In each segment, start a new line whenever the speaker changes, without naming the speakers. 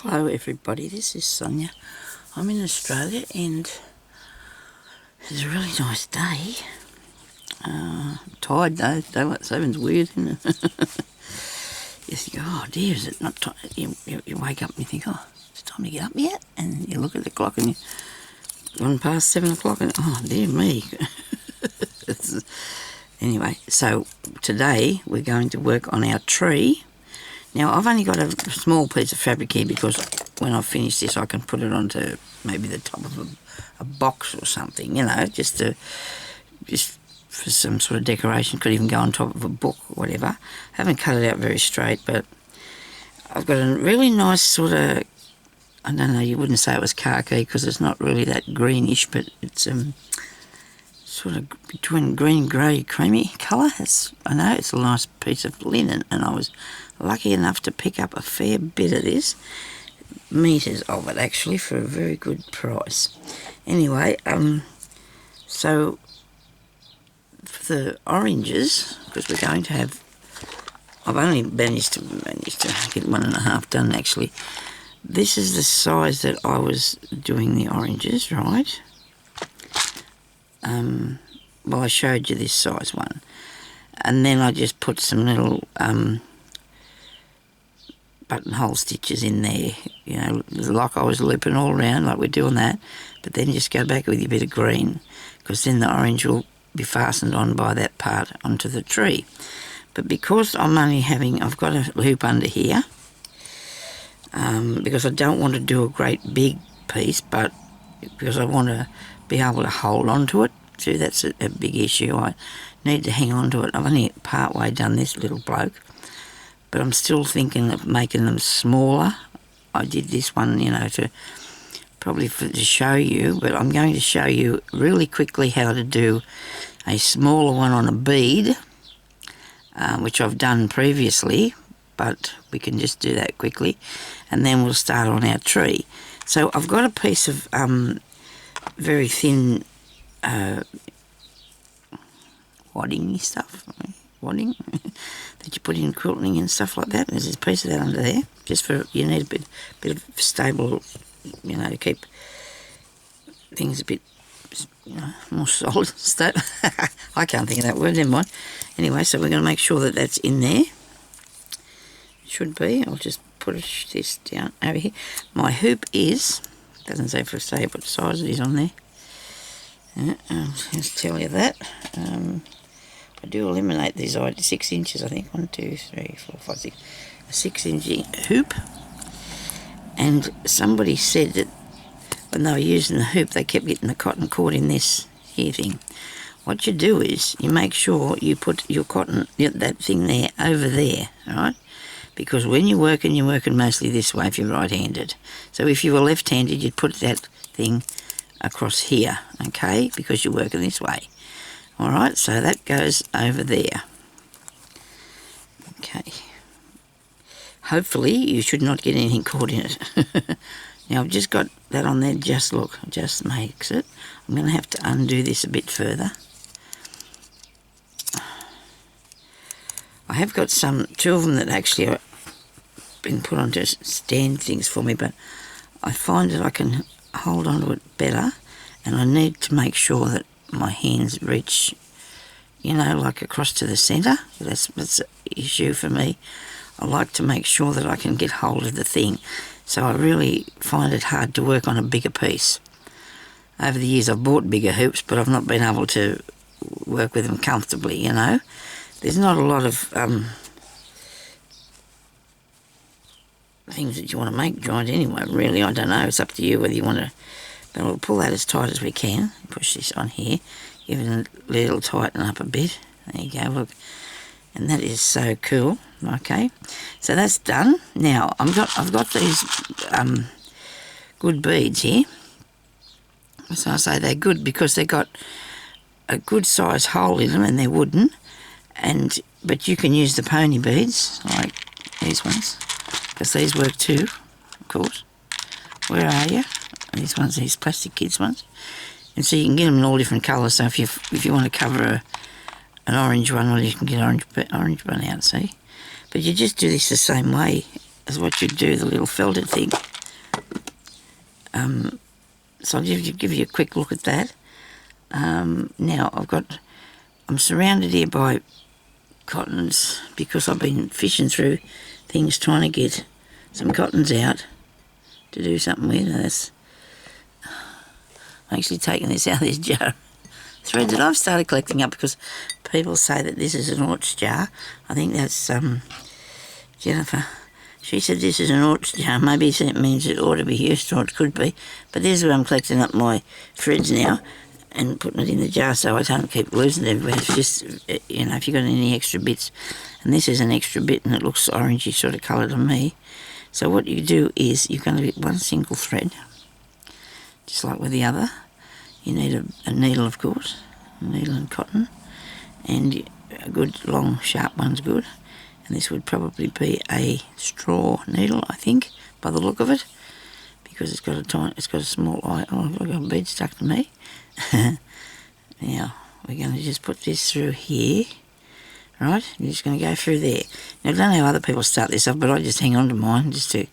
Hello everybody, this is Sonia. I'm in Australia and it's a really nice day. Tired though, daylight saving's weird, isn't it? You think, oh dear, is it not time? You wake up and you think, oh, it's time to get up yet? And you look at the clock and you're gone past 7 o'clock and oh dear me. Anyway, so today we're going to work on our tree. Now, I've only got a small piece of fabric here because when I finish this I can put it onto maybe the top of a box or something, you know, just for some sort of decoration. Could even go on top of a book or whatever. I haven't cut it out very straight, but I've got a really nice sort of, I don't know, you wouldn't say it was khaki because it's not really that greenish, but it's sort of between green, grey, creamy colour. I know it's a nice piece of linen, and I was lucky enough to pick up a fair bit of this, metres of it actually, for a very good price. Anyway, so for the oranges, because we're going to have, I've only managed to get 1.5 done actually. This is the size that I was doing the oranges, right? Well, I showed you this size one, and then I just put some little buttonhole stitches in there, you know, like I was looping all around like we're doing that, but then just go back with your bit of green, because then the orange will be fastened on by that part onto the tree. But because I've got a hoop under here, because I don't want to do a great big piece, but because I want to be able to hold on to it. See, that's a big issue. I need to hang on to it. I've only part way done this little bloke, but I'm still thinking of making them smaller. I did this one, you know, to show you, but I'm going to show you really quickly how to do a smaller one on a bead, which I've done previously, but we can just do that quickly, and then we'll start on our tree. So I've got a piece of very thin waddingy stuff, wadding that you put in quilting and stuff like that. There's a piece of that under there, just for, you need a bit of stable, you know, to keep things a bit, you know, more solid. I can't think of that word, never mind. Anyway, so we're going to make sure that that's in there. It should be. I'll just put this down over here. My hoop is, doesn't say what size it is on there. I'll just tell you that. I do eliminate these 6 inches, I think. 1, 2, 3, 4, 5, 6. A 6-inch hoop. And somebody said that when they were using the hoop, they kept getting the cotton caught in this here thing. What you do is you make sure you put your cotton, that thing there, over there, right? Because when you're working mostly this way if you're right-handed. So if you were left-handed, you'd put that thing across here, okay, because you're working this way. All right, so that goes over there. Okay. Hopefully you should not get anything caught in it. Now I've just got that on there, just makes it. I'm going to have to undo this a bit further. I have got two of them that actually are been put onto stand things for me, but I find that I can hold on to it better, and I need to make sure that my hands reach, you know, like across to the centre. That's the issue for me. I like to make sure that I can get hold of the thing, so I really find it hard to work on a bigger piece. Over the years I've bought bigger hoops, but I've not been able to work with them comfortably, you know. There's not a lot of things that you want to make joint anyway, really. I don't know, it's up to you whether you want to, but we'll pull that as tight as we can. Push this on here, give it a little tighten up a bit. There you go, look. And that is so cool. Okay, so that's done. Now I've got these good beads here. So I say they're good because they've got a good size hole in them and they're wooden, but you can use the pony beads like these ones, because these work too, of course. Where are you? These plastic kids ones. And so you can get them in all different colours. So if you want to cover an orange one, well, you can get orange one out, see? But you just do this the same way as what you do the little felted thing. So I'll give you a quick look at that. Now I'm surrounded here by cottons because I've been fishing through things trying to get some cottons out to do something with. I'm actually taking this out of this jar thread that I've started collecting up because people say that this is an orch jar. I think that's Jennifer. She said this is an orch jar. Maybe it means it ought to be used, or it could be. But this is where I'm collecting up my threads now and putting it in the jar so I don't keep losing it everywhere. It's just, if you've got any extra bits. And this is an extra bit and it looks orangey sort of colour to me. So what you do is you're going to get one single thread, just like with the other. You need a needle, of course, a needle and cotton, and a good long sharp one's good. And this would probably be a straw needle, I think, by the look of it, because it's got a small eye. Oh, I've got a bead stuck to me. Now we're going to just put this through here, right? You're just going to go through there. Now I don't know how other people start this off, but I just hang on to mine just to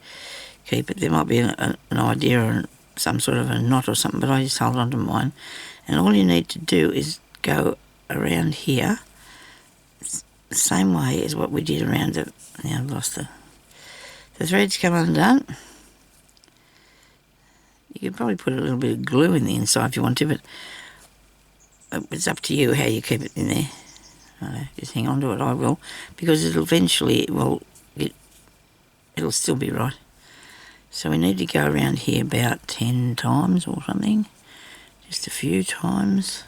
keep it. There might be an idea or some sort of a knot or something, but I just hold on to mine. And all you need to do is go around here the same way as what we did around the... Now I've lost the threads come undone. You could probably put a little bit of glue in the inside if you want to, but it's up to you how you keep it in there. Just hang on to it, I will, because it'll still be right. So we need to go around here about 10 times or something, just a few times.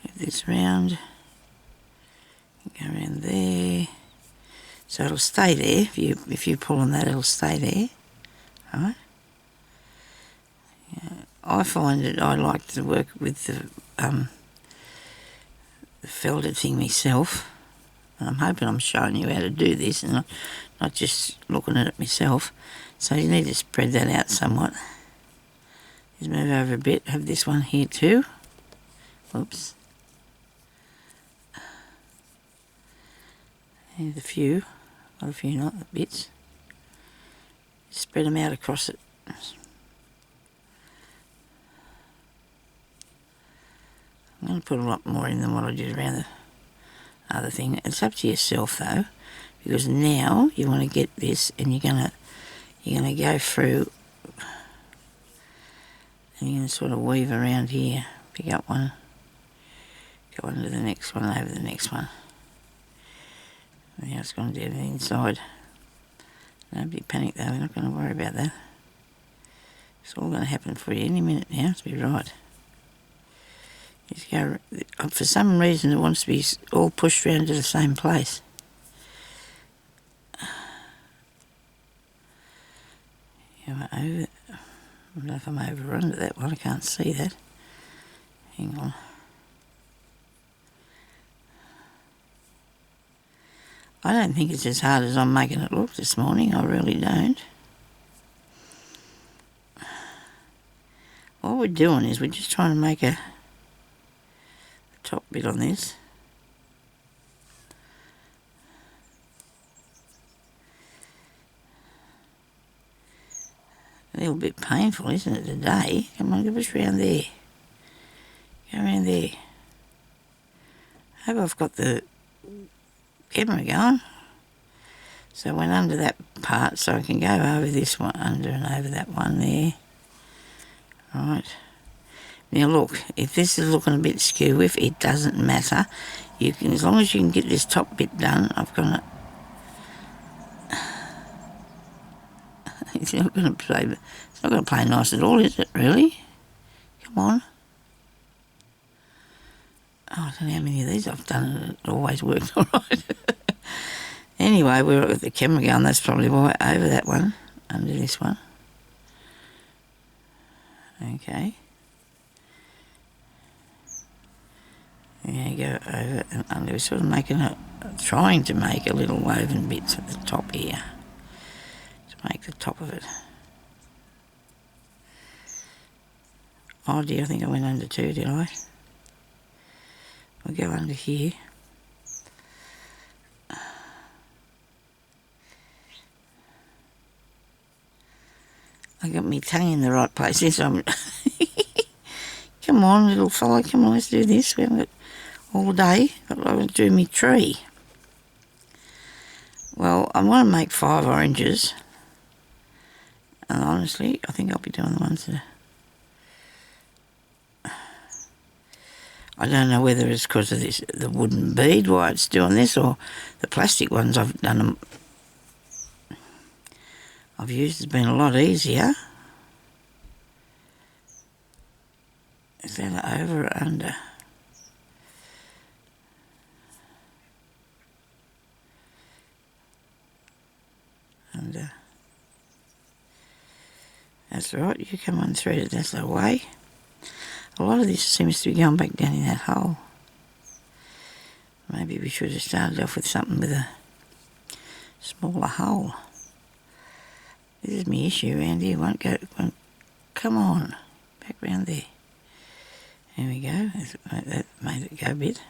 Move this round, go around there, so it'll stay there. If you pull on that, it'll stay there. All right. I find that I like to work with the felted thing myself. And I'm hoping I'm showing you how to do this and not just looking at it myself. So you need to spread that out somewhat. Just move over a bit. Have this one here too. Oops. There's a few not bits. Spread them out across it. I'm going to put a lot more in than what I did around the other thing. It's up to yourself though, because now you want to get this and you're going to go through and you're going to sort of weave around here. Pick up one, go on to the next one, over the next one. Now it's going to do the inside. Don't be panicked though, we're not going to worry about that. It's all going to happen for you any minute now, to be right. Just go, for some reason it wants to be all pushed around to the same place. I don't know if I'm over under that one, I can't see that. Hang on. I don't think it's as hard as I'm making it look this morning, I really don't. What we're doing is we're just trying to make a top bit on this. A little bit painful, isn't it, today? Come on, give us round there. Go around there. Hope I've got the camera going. So I went under that part so I can go over this one, under and over that one there. Right. Now look, if this is looking a bit skew, if it doesn't matter, you can, as long as you can get this top bit done, I've got to... It's not going to play nice at all, is it, really? Come on. Oh, I don't know how many of these I've done and it always worked all right. Anyway, we're with the camera going, that's probably why, over that one, under this one. Okay. There you go, over and under. We're sort of making trying to make a little woven bits at the top here. To make the top of it. Oh dear, I think I went under two, did I? We'll go under here. I got my tongue in the right place. Yes, I'm... Come on, little fella, come on, let's do this. We haven't got all day. I want to do me tree. Well, I want to make 5 oranges. And honestly, I think I'll be doing the ones that... I don't know whether it's because of this, the wooden bead, why it's doing this, or the plastic ones I've done them... I've used has been a lot easier. Is that over or under? Under. That's right, you come unthreaded, that's the way. A lot of this seems to be going back down in that hole. Maybe we should have started off with something with a smaller hole. This is my issue around here, won't come on, back round there. There we go, that made it go a bit.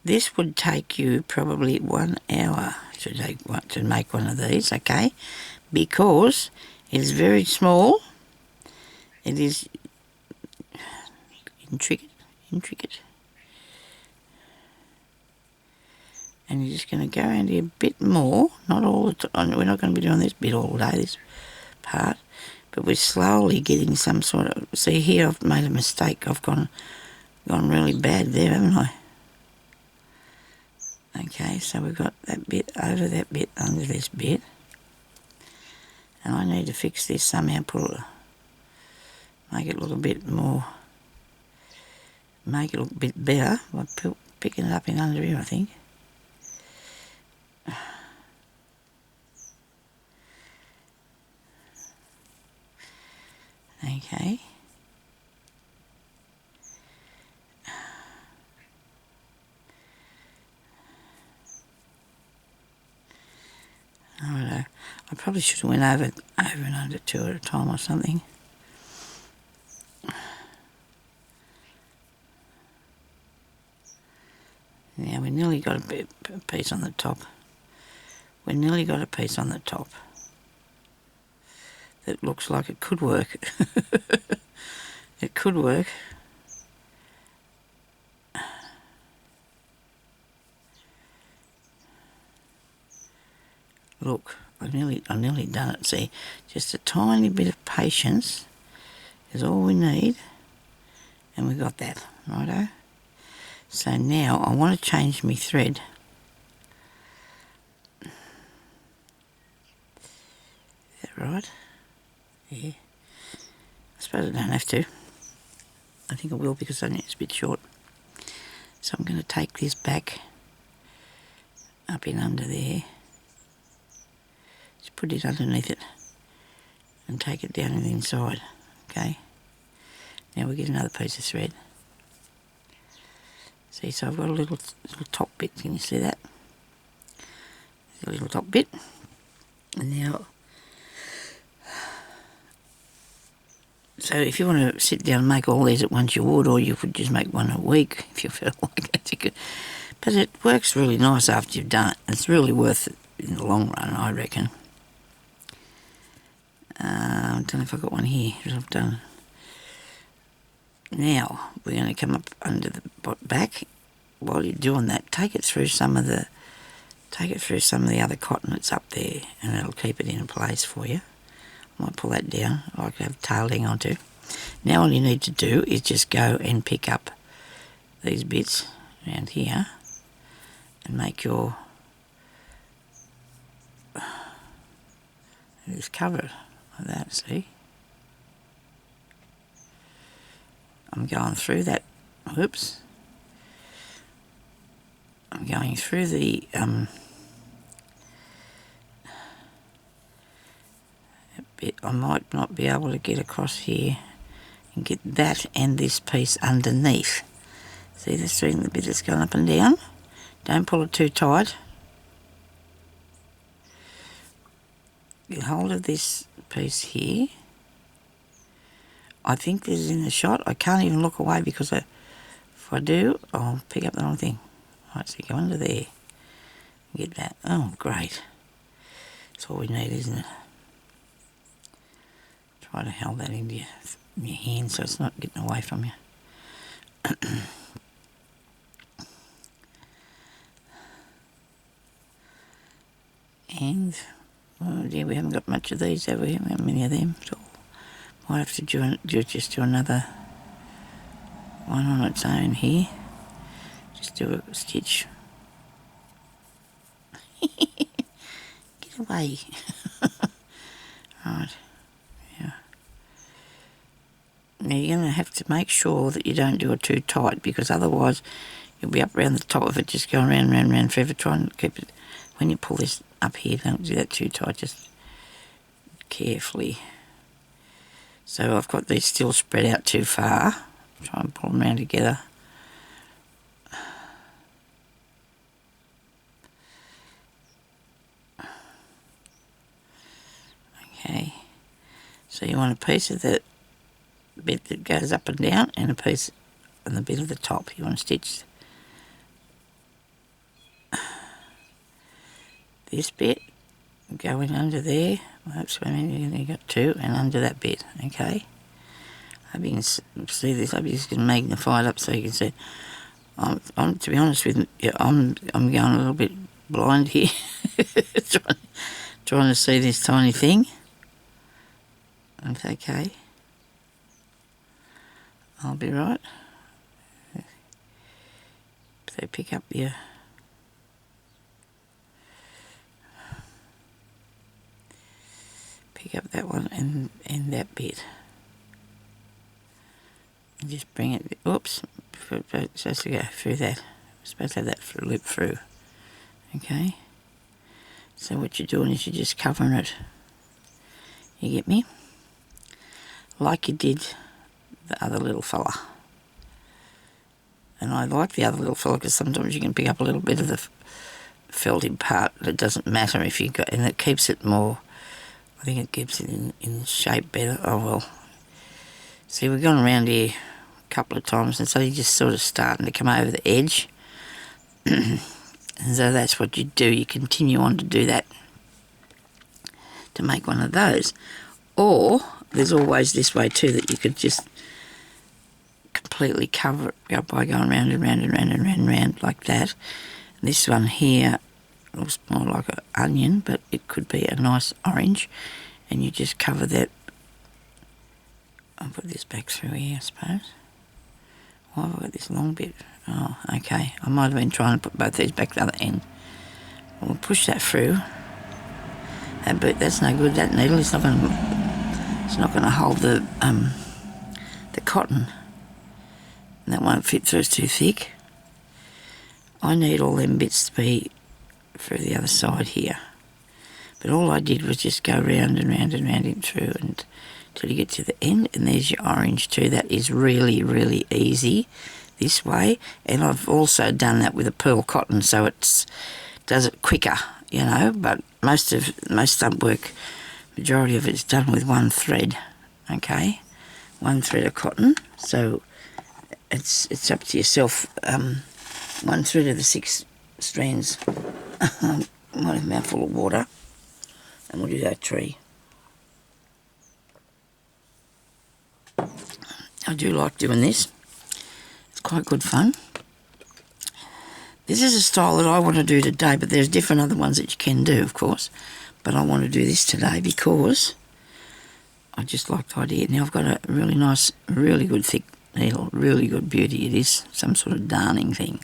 This would take you probably 1 hour to make one of these, okay? Because it is very small. It is intricate. And you're just going to go around here a bit more, not all the time. We're not going to be doing this bit all day, this part. But we're slowly getting some sort of... See here, I've made a mistake. I've gone really bad there, haven't I? Okay, so we've got that bit over that bit, under this bit. And I need to fix this somehow, make it look a bit more... Make it look a bit better by picking it up in under here, I think. Okay. Righto. I probably should have went over and under 2 at a time or something. Now we nearly got a piece on the top. We nearly got a piece on the top that looks like it could work. It could work. Look, I've nearly done it. See, just a tiny bit of patience is all we need, and we got that, righto? So now I want to change my thread. Is that right? Yeah. I suppose I don't have to. I think I will because I think it's a bit short. So I'm going to take this back up in under there. Just put it underneath it and take it down on the inside. Okay. Now we get another piece of thread. See, so I've got a little top bit. Can you see that? A little top bit. And now, so if you want to sit down and make all these at once, you would, or you could just make one a week if you felt like it. You could. But it works really nice after you've done it. It's really worth it in the long run, I reckon. I don't know if I've got one here. I've done. Now we're going to come up under the back. While you're doing that, take it through some of the other cotton that's up there, and it'll keep it in place for you. I might pull that down. I like to have a tail to hang onto. Now all you need to do is just go and pick up these bits around here and make your just cover it like that. See, I'm going through that. Whoops. I'm going through the bit. I might not be able to get across here and get that and this piece underneath. See the string, the bit that's going up and down? Don't pull it too tight. Get hold of this piece here. I think this is in the shot. I can't even look away because if I do, I'll pick up the wrong thing. Right, so go under there. Get that. Oh, great. That's all we need, isn't it? Try to hold that into your hand so it's not getting away from you. And, oh dear, we haven't got much of these, have we? We haven't got many of them at all. Might have to just do another one on its own here. Just do a stitch. Get away. Right, yeah. Now you're going to have to make sure that you don't do it too tight, because otherwise you'll be up around the top of it, just going round forever. Try and keep it, when you pull this up here, don't do that too tight, just carefully. So I've got these still spread out too far. Try and pull them around together. Okay, so you want a piece of the bit that goes up and down and a piece on the bit of the top. You want to stitch this bit going under there. Oops, I mean, you got two, and under that bit, okay? I hope you can see this. I hope you can magnify it up so you can see. I'm to be honest with you, I'm going a little bit blind here, trying to see this tiny thing. It's okay. I'll be right. So pick up your that one and that bit. And just bring it, oops, it's supposed to go through that. We're supposed to have that loop through. Okay? So what you're doing is you're just covering it. You get me? Like you did the other little fella. And I like the other little fella because sometimes you can pick up a little bit of the felted part. It doesn't matter if you got, and it keeps it more, I think it keeps it in shape better. Oh well. See, we've gone around here a couple of times, and so you're just sort of starting to come over the edge. And so that's what you do. You continue on to do that to make one of those. Or there's always this way too, that you could just completely cover it by going round and round and round and round and round like that. And this one here looks more like an onion, but it could be a nice orange, and you just cover that. I'll put this back through here, I suppose. Why have I got this long bit? Oh, okay. I might have been trying to put both these back to the other end. We'll push that through. But that's no good. That needle is not going to hold the cotton. And that won't fit through. It's too thick. I need all them bits to be through the other side here. But all I did was just go round and round and round it through until you get to the end. And there's your orange too. That is really, really easy this way. And I've also done that with a pearl cotton, so it does it quicker, you know. But most stump work, majority of it's done with one thread, okay? One thread of cotton. So it's up to yourself. One thread of the 6 strands. Might have a mouthful of water, and we'll do that tree. I do like doing this. It's quite good fun. This is a style that I want to do today, but there's different other ones that you can do, of course. But I want to do this today because I just like the idea. Now I've got a really nice, really good thick needle, really good beauty it is, some sort of darning thing.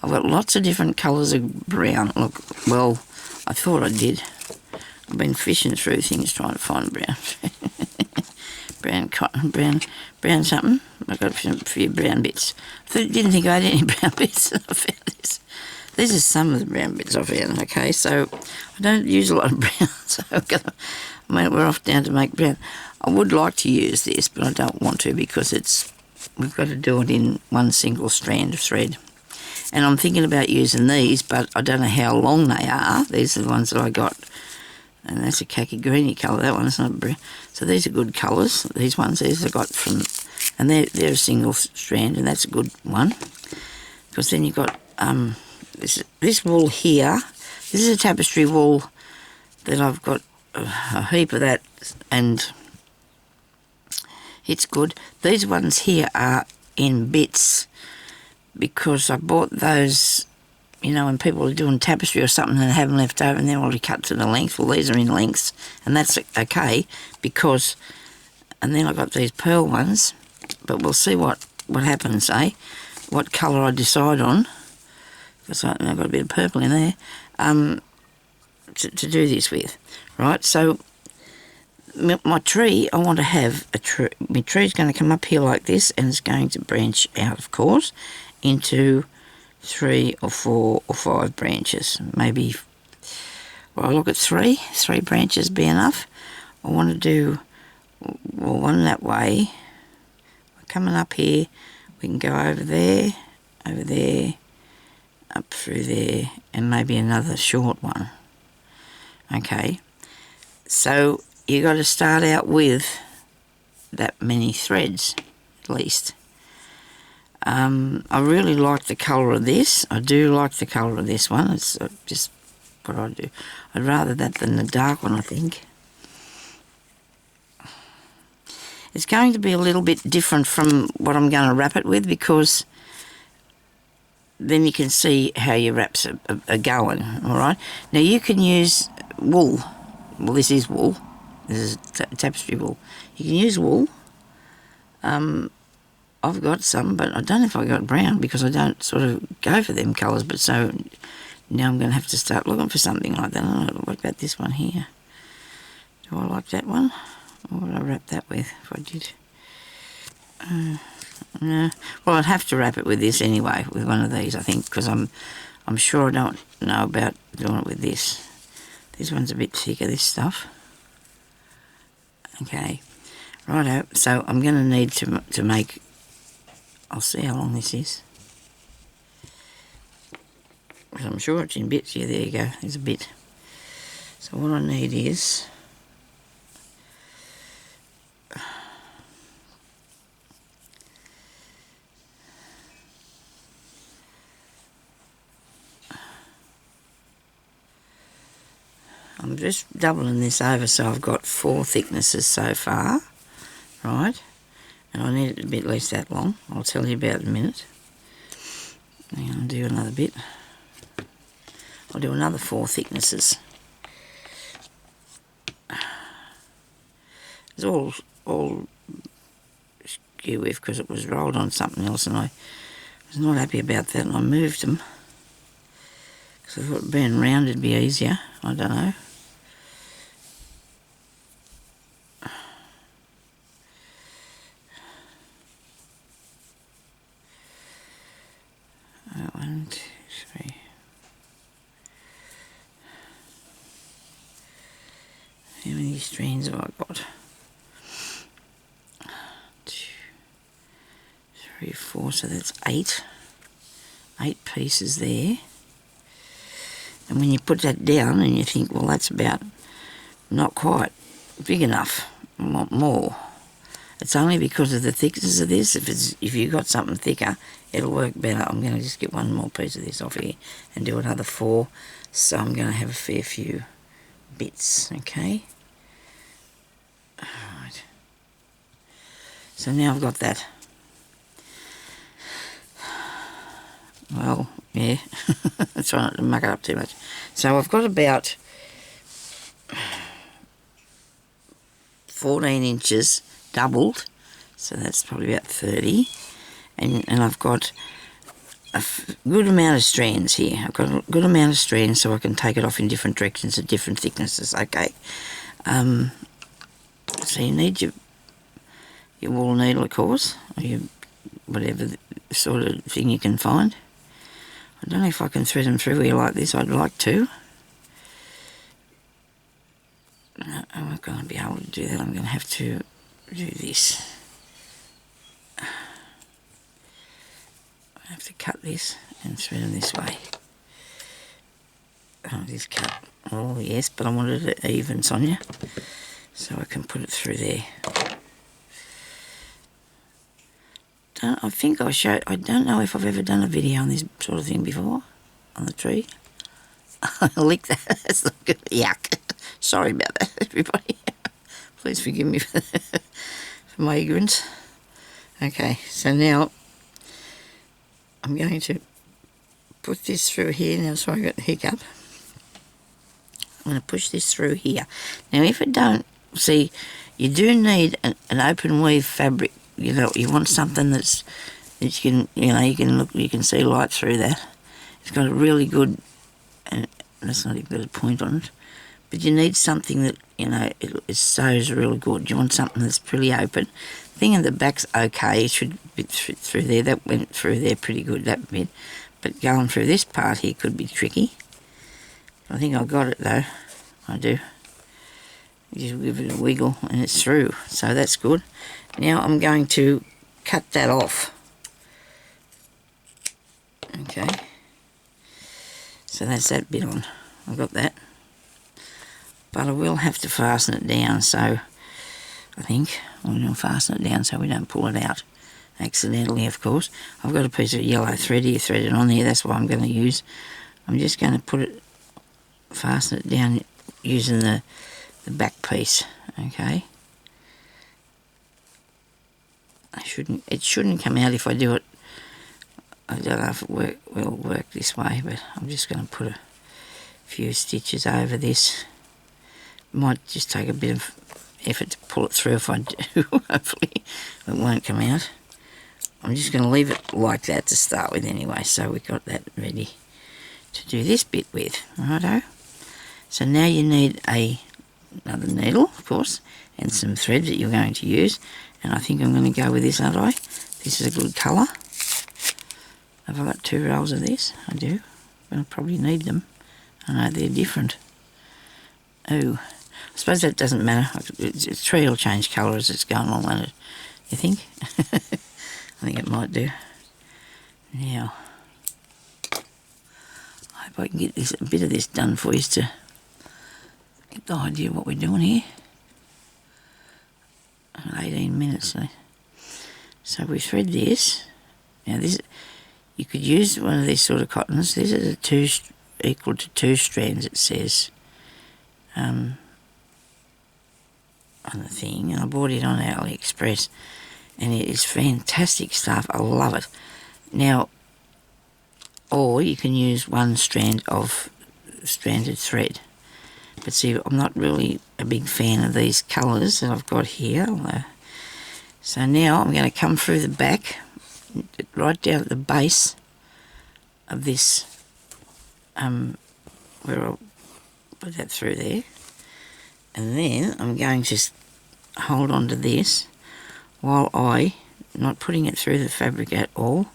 I've got lots of different colours of brown. Look, well, I thought I did. I've been fishing through things trying to find brown. Brown cotton, brown something. I've got a few brown bits. Didn't think I had any brown bits. I found this. These are some of the brown bits I found, okay? So I don't use a lot of brown, so we're off down to make brown. I would like to use this, but I don't want to because we've got to do it in one single strand of thread. And I'm thinking about using these, but I don't know how long they are. These are the ones that I got. And that's a khaki greeny colour, that one's not brown. So these are good colours, these I got from, and they're a single strand, and that's a good one. Because then you've got this wool here. This is a tapestry wool that I've got a heap of that, and it's good. These ones here are in bits because I bought those, you know, when people are doing tapestry or something and have them left over and they're already cut to the length. Well, these are in lengths, and that's okay because, and then I got these pearl ones, but we'll see what happens, what colour I decide on, because I've got a bit of purple in there, to do this with, right? So my tree, I want to have a tree. My tree's going to come up here like this, and it's going to branch out, of course, into 3 or 4 or 5 branches. Maybe, well, I'll look at 3 branches be enough. I want to do, well, one that way. We're coming up here, we can go over there, up through there, and maybe another short one. Okay, so you got to start out with that many threads, at least. I really like the colour of this. I do like the colour of this one. It's just what I do. I'd rather that than the dark one, I think. It's going to be a little bit different from what I'm going to wrap it with, because then you can see how your wraps are going, all right? Now you can use wool. Well, this is wool. This is tapestry wool. You can use wool. I've got some, but I don't know if I got brown because I don't sort of go for them colours. But so now I'm going to have to start looking for something like that. I don't know, what about this one here? Do I like that one? What would I wrap that with if I did? No. Well, I'd have to wrap it with this anyway, with one of these, I think, because I'm sure I don't know about doing it with this. This one's a bit thicker, this stuff. Okay, righto. So I'm going to need to make. I'll see how long this is, because I'm sure it's in bits. Yeah, there you go. There's a bit. So what I need is. I'm just doubling this over, so I've got 4 thicknesses so far, right? And I need it to be at least that long. I'll tell you about it in a minute. I'm going to do another bit. I'll do another 4 thicknesses. It's all skew with because it was rolled on something else, and I was not happy about that, and I moved them because I thought being round would be easier. I don't know. One, two, three. How many strands have I got? 2, 3, 4, so that's 8. 8 pieces there. And when you put that down and you think, well, that's about not quite big enough, I want more. It's only because of the thickness of this. If you've got something thicker, it'll work better. I'm going to just get one more piece of this off here and do another 4. So I'm going to have a fair few bits, okay? Alright. So now I've got that. Well, yeah, try not to muck it up too much. So I've got about 14 inches doubled, so that's probably about 30, and I've got a good amount of strands here. I've got a good amount of strands so I can take it off in different directions at different thicknesses, okay? So you need your wool needle, of course, or your whatever sort of thing you can find. I don't know if I can thread them through here like this. I'd like to. No, I'm not going to be able to do that. I'm going to have to do this. I have to cut this and thread them this way. Oh, this cut. Oh, yes, but I wanted it even, Sonia, so I can put it through there. I think I showed. I don't know if I've ever done a video on this sort of thing before, on the tree. I licked that. That's not good. Yuck. Sorry about that, everybody. Please forgive me for my ignorance. Okay, so now I'm going to put this through here. Now, sorry, I got the hiccup. I'm going to push this through here. Now, if it don't, see, you do need an open weave fabric. You know, you want something that you can, you can see light through that. It's got a really good, and that's not even got a point on it, but you need something that, it sews really good. You want something that's pretty open. Thing in the back's okay, it should fit through there. That went through there pretty good, that bit. But going through this part here could be tricky. I think I got it though. I do. Just give it a wiggle and it's through. So that's good. Now I'm going to cut that off. Okay. So that's that bit on. I've got that. But I will have to fasten it down, so I think I'm going to fasten it down so we don't pull it out accidentally, of course. I've got a piece of yellow thread here threaded on here, that's what I'm going to use. I'm just going to fasten it down using the back piece, okay. It shouldn't come out if I do it. I don't know if it will work this way, but I'm just going to put a few stitches over this. Might just take a bit of effort to pull it through if I do. Hopefully it won't come out. I'm just going to leave it like that to start with anyway, so we've got that ready to do this bit with. Righto. So now you need another needle, of course, and some thread that you're going to use. And I think I'm going to go with this, aren't I? This is a good colour. Have I got 2 rolls of this? I do. But I probably need them. I know they're different. Oh, I suppose that doesn't matter. The tree will change colour as it's going along, won't it? You think? I think it might do. Now, I hope I can get a bit of this done for you to get the idea of what we're doing here. 18 minutes. So we thread this. Now this, you could use one of these sort of cottons. This is equal to 2 strands, it says, on the thing. And I bought it on AliExpress, and it is fantastic stuff. I love it. Now, or you can use 1 strand of stranded thread. But see, I'm not really a big fan of these colours that I've got here. So now I'm going to come through the back, right down at the base of this, where I'll put that through there. And then I'm going to hold on to this while not putting it through the fabric at all,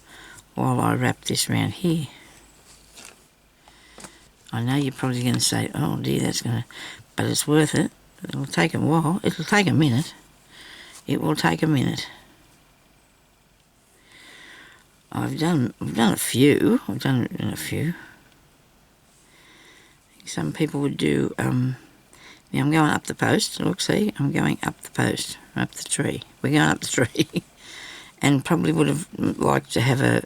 while I wrap this around here. I know you're probably going to say, oh dear, that's going to, but it's worth it. It'll take a while. It'll take a minute. It will take a minute. I've done a few. I've done a few. Some people would do, now I'm going up the post. Look, see, I'm going up the post, up the tree. We're going up the tree. And probably would have liked to have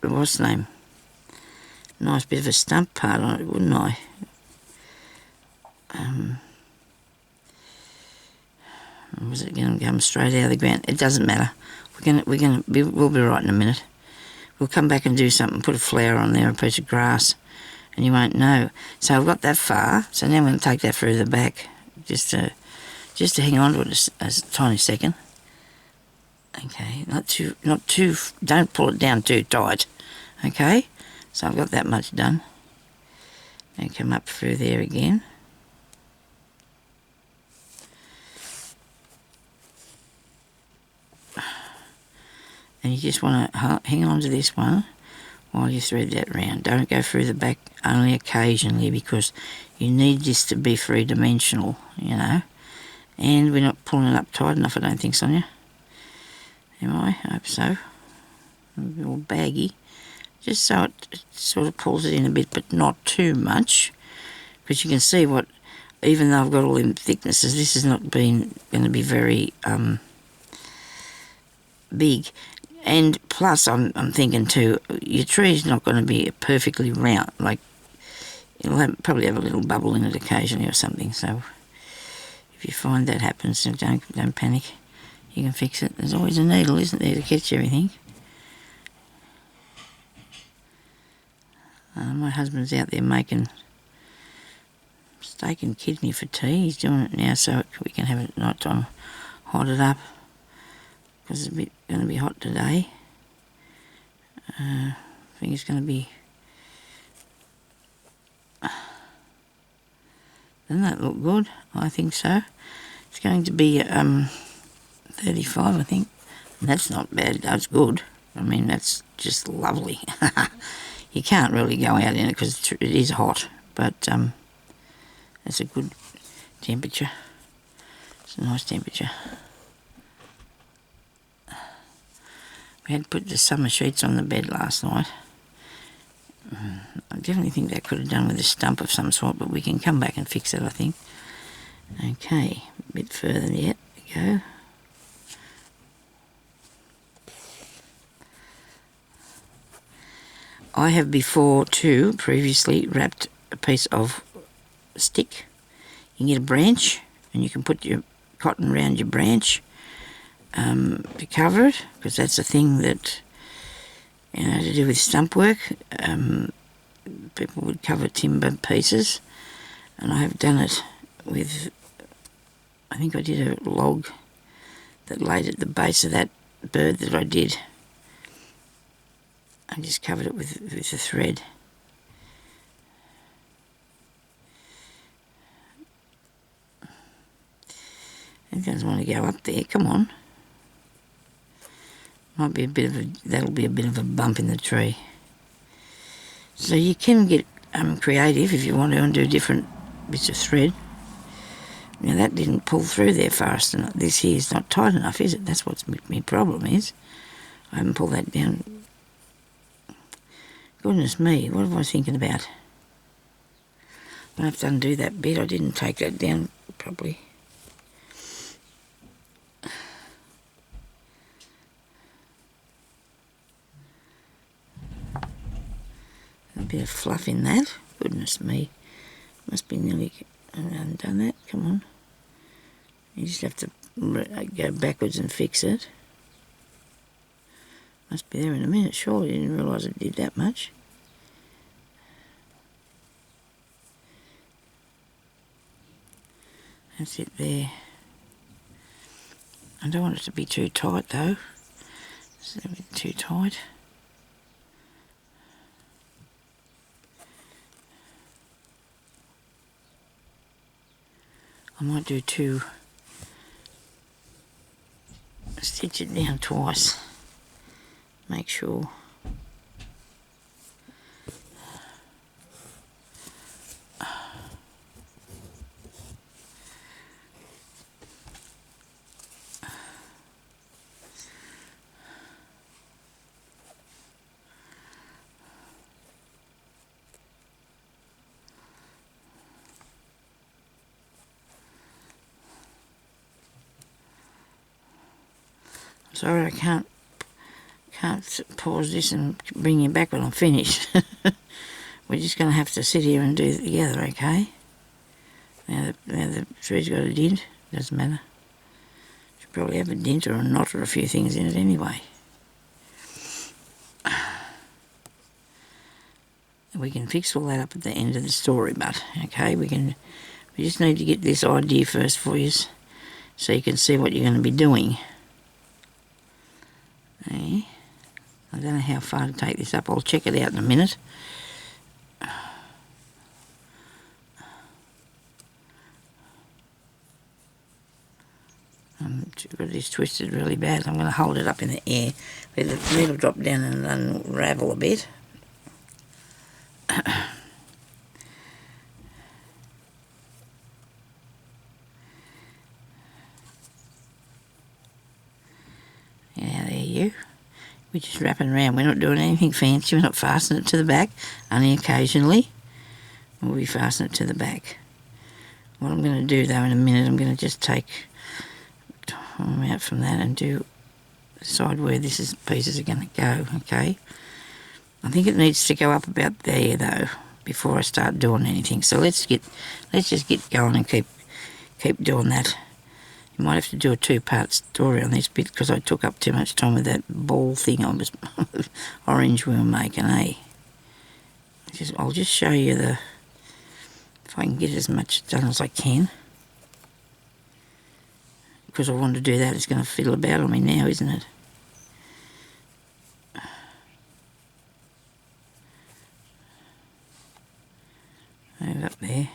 what's the name? Nice bit of a stump part on it, wouldn't I? Was it going to come straight out of the ground? It doesn't matter. We'll be right in a minute. We'll come back and do something. Put a flower on there, a piece of grass, and you won't know. So I've got that far. So now I'm going to take that through the back, just to hang on to it a tiny second. Okay, not too. Don't pull it down too tight. Okay. So I've got that much done. And come up through there again. And you just want to hang on to this one while you thread that round. Don't go through the back only occasionally, because you need this to be 3-dimensional, And we're not pulling it up tight enough, I don't think, Sonia. Am I? I hope so. A bit all baggy. Just so it sort of pulls it in a bit, but not too much. Because you can see even though I've got all them thicknesses, this has not been going to be very big. And plus, I'm thinking too, your tree's not going to be perfectly round. Like, probably have a little bubble in it occasionally or something, so if you find that happens, then don't panic. You can fix it. There's always a needle, isn't there, to catch everything. My husband's out there making steak and kidney for tea. He's doing it now so we can have it at night time, hot it up, because it's going to be hot today. I think it's going to be... Doesn't that look good? I think so. It's going to be 35, I think. And that's not bad. That's good. I mean, that's just lovely. You can't really go out in it because it is hot, but it's a good temperature. It's a nice temperature. We had put the summer sheets on the bed last night. I definitely think that could have done with a stump of some sort, but we can come back and fix it, I think. Okay, a bit further yet to go. I have before too previously wrapped a piece of stick. You can get a branch and you can put your cotton around your branch to cover it, because that's a thing that, you know, to do with stump work. People would cover timber pieces, and I have done it with, I think I did a log that laid at the base of that bird that I did. I just covered it with a thread. It doesn't want to go up there, come on. Might be that'll be a bit of a bump in the tree. So you can get creative if you want to and do different bits of thread. Now that didn't pull through there fast enough. This here is not tight enough, is it? That's what my problem is. I haven't pulled that down. Goodness me, what am I thinking about? I have to undo that bit. I didn't take that down properly. A bit of fluff in that. Goodness me. Must be nearly undone that. Come on. You just have to go backwards and fix it. Must be there in a minute. Surely I didn't realise it did that much. That's it there. I don't want it to be too tight though. It's a bit too tight. I might do stitch it down twice. Make sure. Sorry, I can't pause this and bring you back when I'm finished. We're just going to have to sit here and do it together, okay? Now the thread's got a dint, doesn't matter. Should probably have a dint or a knot or a few things in it anyway. We can fix all that up at the end of the story, but okay, we just need to get this idea first for you so you can see what you're going to be doing. Okay. I don't know how far to take this up. I'll check it out in a minute. Got this twisted really bad. I'm going to hold it up in the air. Let the needle drop down and unravel a bit. Yeah, there you. We're just wrapping around. We're not doing anything fancy. We're not fastening it to the back. Only occasionally we'll be fastening it to the back. What I'm going to do though in a minute, I'm going to just take time out from that and do the side where pieces are going to go, okay? I think it needs to go up about there though. before I start doing anything. So let's just get going and keep doing that. You might have to do a 2-part story on this bit because I took up too much time with that ball thing I was orange we were making, eh? I'll just show you if I can get as much done as I can. Because I want to do that, it's going to fiddle about on me now, isn't it? Over up there.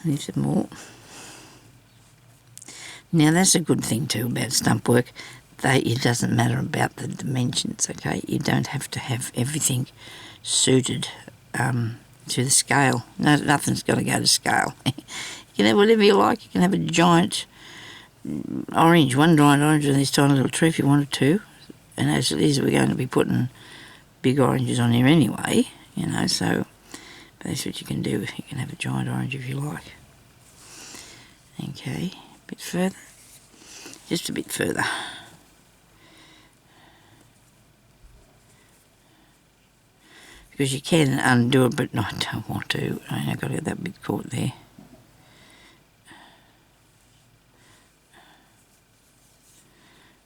Need some more. Now that's a good thing too about stump work. It doesn't matter about the dimensions, okay? You don't have to have everything suited to the scale. No, nothing's got to go to scale. You can have whatever you like. You can have a giant orange, one giant orange on this tiny little tree if you wanted to. And as it is, we're going to be putting big oranges on here anyway, you know, so that's what you can do. You can have a giant orange if you like. Okay, a bit further. Just a bit further. Because you can undo it, but no, I don't want to. I've got to get that bit caught there.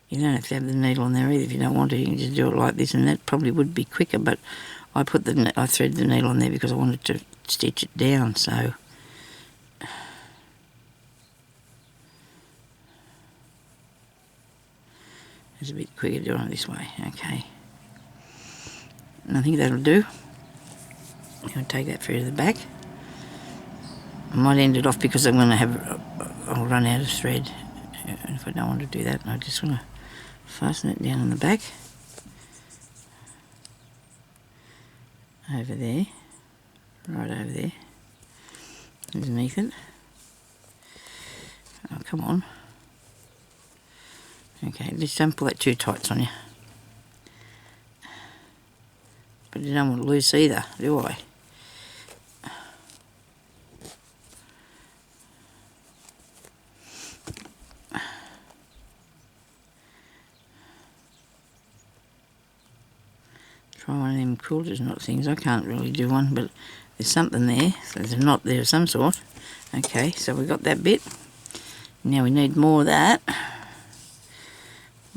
You don't have to have the needle on there either if you don't want to. You can just do it like this, and that probably would be quicker, but I thread the needle on there because I wanted to stitch it down, so it's a bit quicker doing it this way. Okay, and I think that'll do. I'm going to take that through to the back. I might end it off because I'm going to I'll run out of thread, and if I don't want to do that, I just want to fasten it down on the back. Over there, right over there, underneath it. Oh, come on. Okay, just don't pull that too tight, Sonia. But you don't want it loose either, do I? Try one of them quilters knot things. I can't really do one, but there's something there. So there's a knot there of some sort. Okay, so we got that bit. Now we need more of that.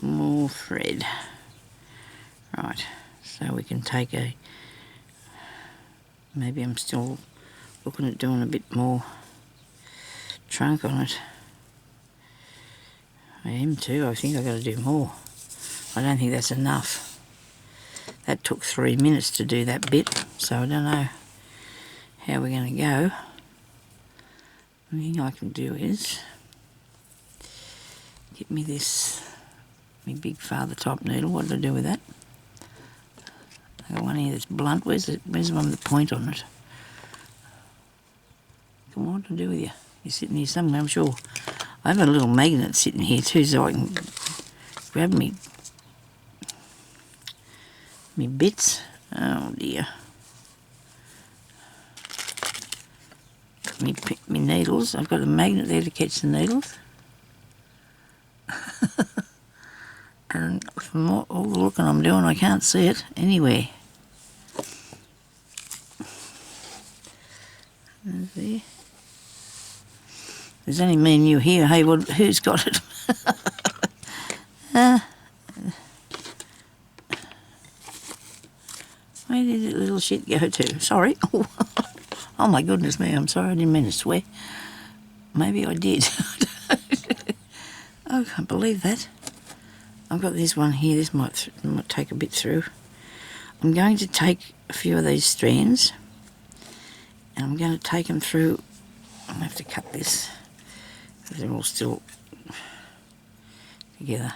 More thread. Right, so we can take maybe I'm still looking at doing a bit more trunk on it. I am too. I think I've got to do more. I don't think that's enough. That took 3 minutes to do that bit, so I don't know how we're going to go. The thing I can do is get me this, my big father type needle. What did I do with that? I got one here that's blunt. Where's the one with the point on it? Come on, what do I do with you? You're sitting here somewhere, I'm sure. I have a little magnet sitting here too, so I can grab me bits. Oh dear. Me needles. I've got a magnet there to catch the needles. And from all the looking I'm doing, I can't see it anywhere. There. There's only me and you here. Hey, who's got it? Where did that little shit go to? Sorry. Oh my goodness me, I'm sorry, I didn't mean to swear. Maybe I did. Oh, I can't believe that. I've got this one here, this might take a bit through. I'm going to take a few of these strands and I'm going to take them through. I'm going to have to cut this because they're all still together.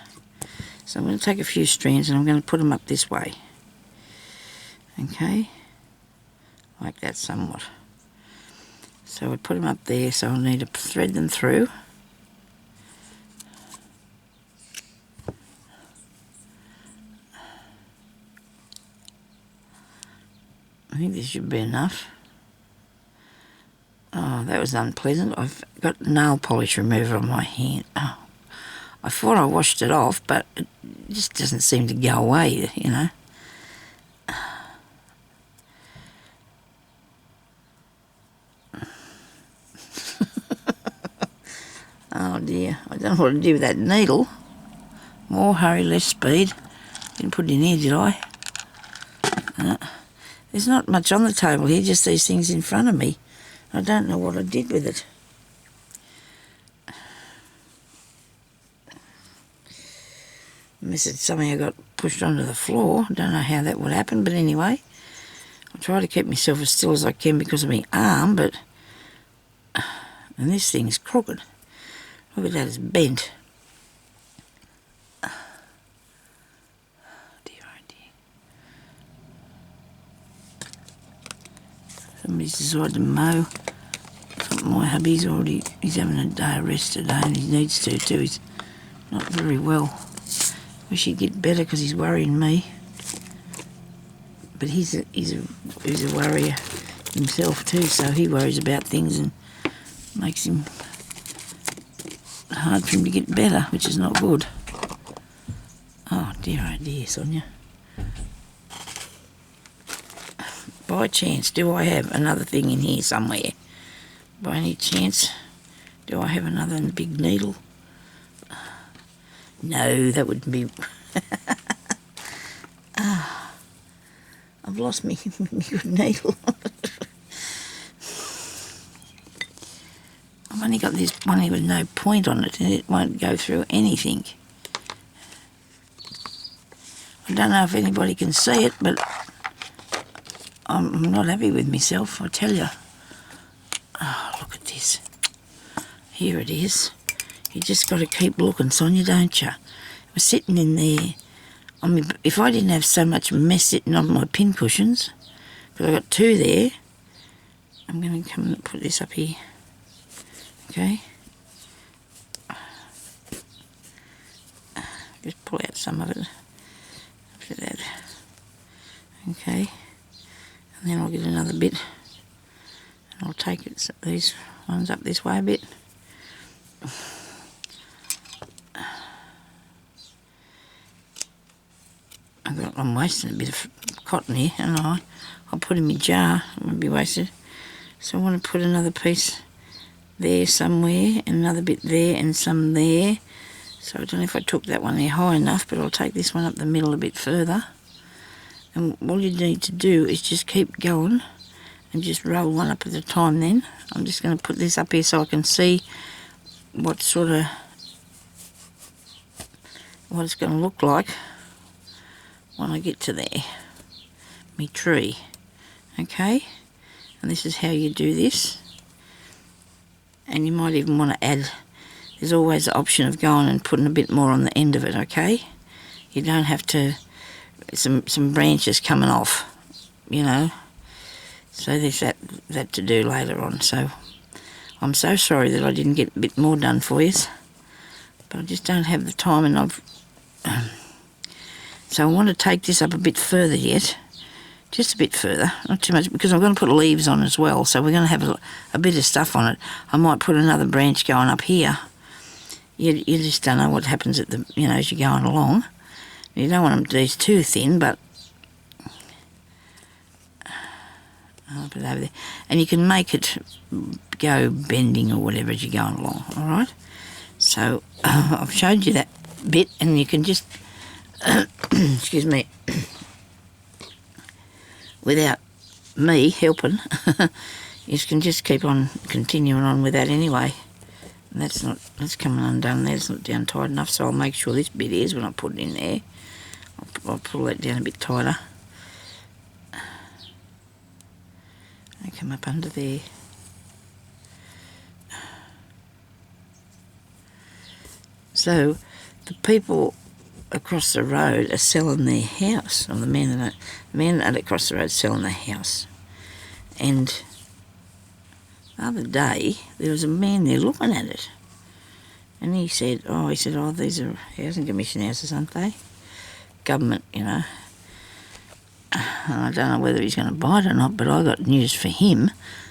So I'm going to take a few strands and I'm going to put them up this way. Okay, like that somewhat. So we put them up there, so I'll need to thread them through. I think this should be enough. Oh, that was unpleasant. I've got nail polish remover on my hand. Oh, I thought I washed it off, but it just doesn't seem to go away, you know. Oh dear, I don't know what to do with that needle. More hurry, less speed. Didn't put it in here, did I? There's not much on the table here, just these things in front of me. I don't know what I did with it. Unless it's something I got pushed onto the floor. I don't know how that would happen, but anyway. I try to keep myself as still as I can because of my arm, but... And this thing's crooked. Look at that, it's bent. Oh dear. Somebody's decided to mow. My hubby's he's having a day of rest today, and he needs to too. He's not very well. Wish he'd get better because he's worrying me. But he's a worrier himself too, so he worries about things and makes him hard for him to get better, which is not good. Oh dear, Sonia. By chance, do I have another thing in here somewhere? By any chance, do I have another big needle? No, that wouldn't be... I've lost me good needle. I've only got this one here with no point on it, and it won't go through anything. I don't know if anybody can see it, but I'm not happy with myself, I tell you. Oh, look at this. Here it is. You just got to keep looking, Sonia, don't you? It was sitting in there. I mean, if I didn't have so much mess sitting on my pin cushions, because I've got two there, I'm going to come and put this up here. Okay? Just pull out some of it. After that. Okay. And then I'll get another bit. And I'll take these ones up this way a bit. I'm wasting a bit of cotton here, and I'll put in my jar. It won't be wasted. So I want to put another piece there somewhere, and another bit there, and some there. So I don't know if I took that one there high enough, but I'll take this one up the middle a bit further. And all you need to do is just keep going and just roll one up at a time then. I'm just going to put this up here so I can see what it's going to look like when I get to there, me tree. Okay, and this is how you do this. And you might even want to add, there's always the option of going and putting a bit more on the end of it, okay? You don't have to, some branches coming off, you know. So there's that to do later on. So I'm so sorry that I didn't get a bit more done for you, but I just don't have the time, and so I want to take this up a bit further yet, just a bit further, not too much, because I'm going to put leaves on as well, so we're going to have a bit of stuff on it. I might put another branch going up here. You just don't know what happens at as you're going along. You don't want them these too thin, but I'll put it over there. And you can make it go bending or whatever as you're going along, all right? So I've showed you that bit, and you can just, excuse me, without me helping, you can just keep on continuing on with that anyway. And that's coming undone there, it's not down tight enough, so I'll make sure this bit is when I put it in there. I'll pull that down a bit tighter. And come up under there. So the people across the road are selling their house, or the men that are across the road selling their house, and the other day there was a man there looking at it, and he said, oh, these are housing commission houses, aren't they? Government, you know. And I don't know whether he's going to buy it or not, but I got news for him.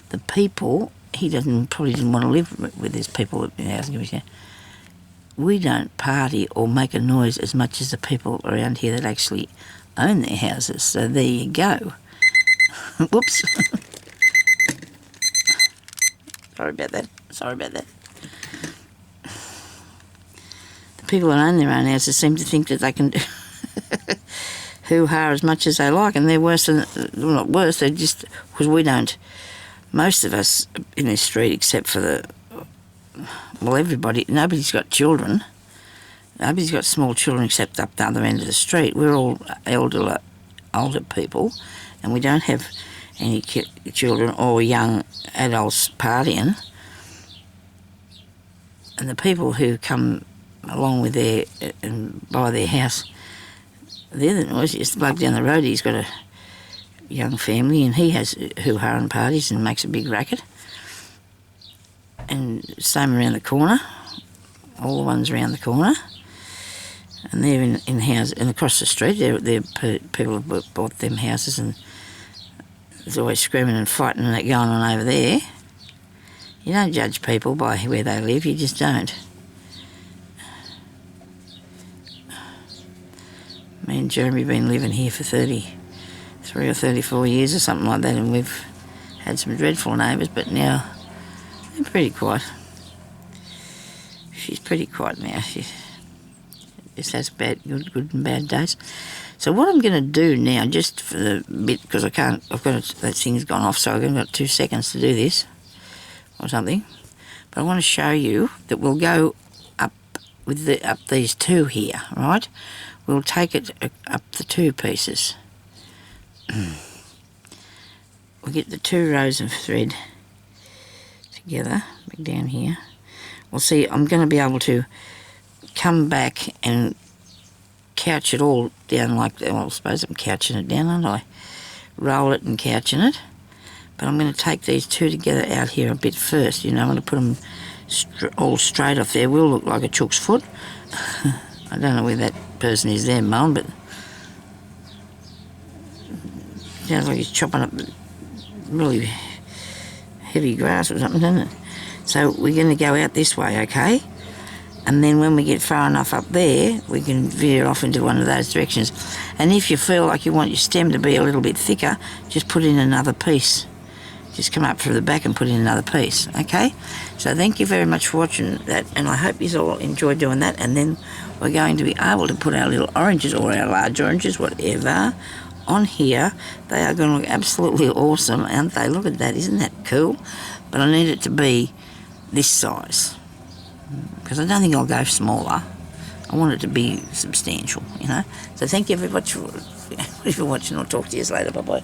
The people, probably didn't want to live with these people in the housing commission. We don't party or make a noise as much as the people around here that actually own their houses. So there you go. Whoops. Sorry about that. The people that own their own houses seem to think that they can do hoo-ha as much as they like, and they're worse than, well, not worse, they're just, because we don't, most of us in this street, except for everybody, nobody's got children. Nobody's got small children except up the other end of the street. We're all older people, and we don't have any children or young adults partying. And the people who come along with and buy their house, they're the noisiest. The bloke down the road, he's got a young family, and he has hoo-ha and parties and makes a big racket. And same around the corner, all the ones around the corner. And they're in houses, and across the street, they're people have bought them houses, and there's always screaming and fighting and that going on over there. You don't judge people by where they live, you just don't. Me and Jeremy have been living here for 33 or 34 years or something like that, and we've had some dreadful neighbours, but now they're pretty quiet. She's pretty quiet now. She just has good and bad days. So what I'm going to do now, just for the bit, because that thing's gone off, so I've got 2 seconds to do this or something. But I want to show you that we'll go up with up these two here, right? We'll take it up the 2 pieces. We'll get the 2 rows of thread together, back down here. We'll see, I'm going to be able to come back and couch it all down like that. Well, I suppose I'm couching it down, aren't I? Roll it and couching it. But I'm going to take these 2 together out here a bit first. You know, I'm going to put them all straight off there. Will look like a chook's foot. I don't know where that person is there, Mum, but sounds like he's chopping up really heavy grass or something, doesn't it? So we're going to go out this way, okay? And then when we get far enough up there, we can veer off into one of those directions. And if you feel like you want your stem to be a little bit thicker, just put in another piece. Just come up through the back and put in another piece, okay? So thank you very much for watching that, and I hope you all enjoy doing that. And then we're going to be able to put our little oranges, or our large oranges, whatever, on here. They are going to look absolutely awesome, aren't they? Look at that, isn't that cool? But I need it to be this size, because I don't think I'll go smaller. I want it to be substantial, you know. So thank you very much for watching. I'll talk to you later. Bye-bye.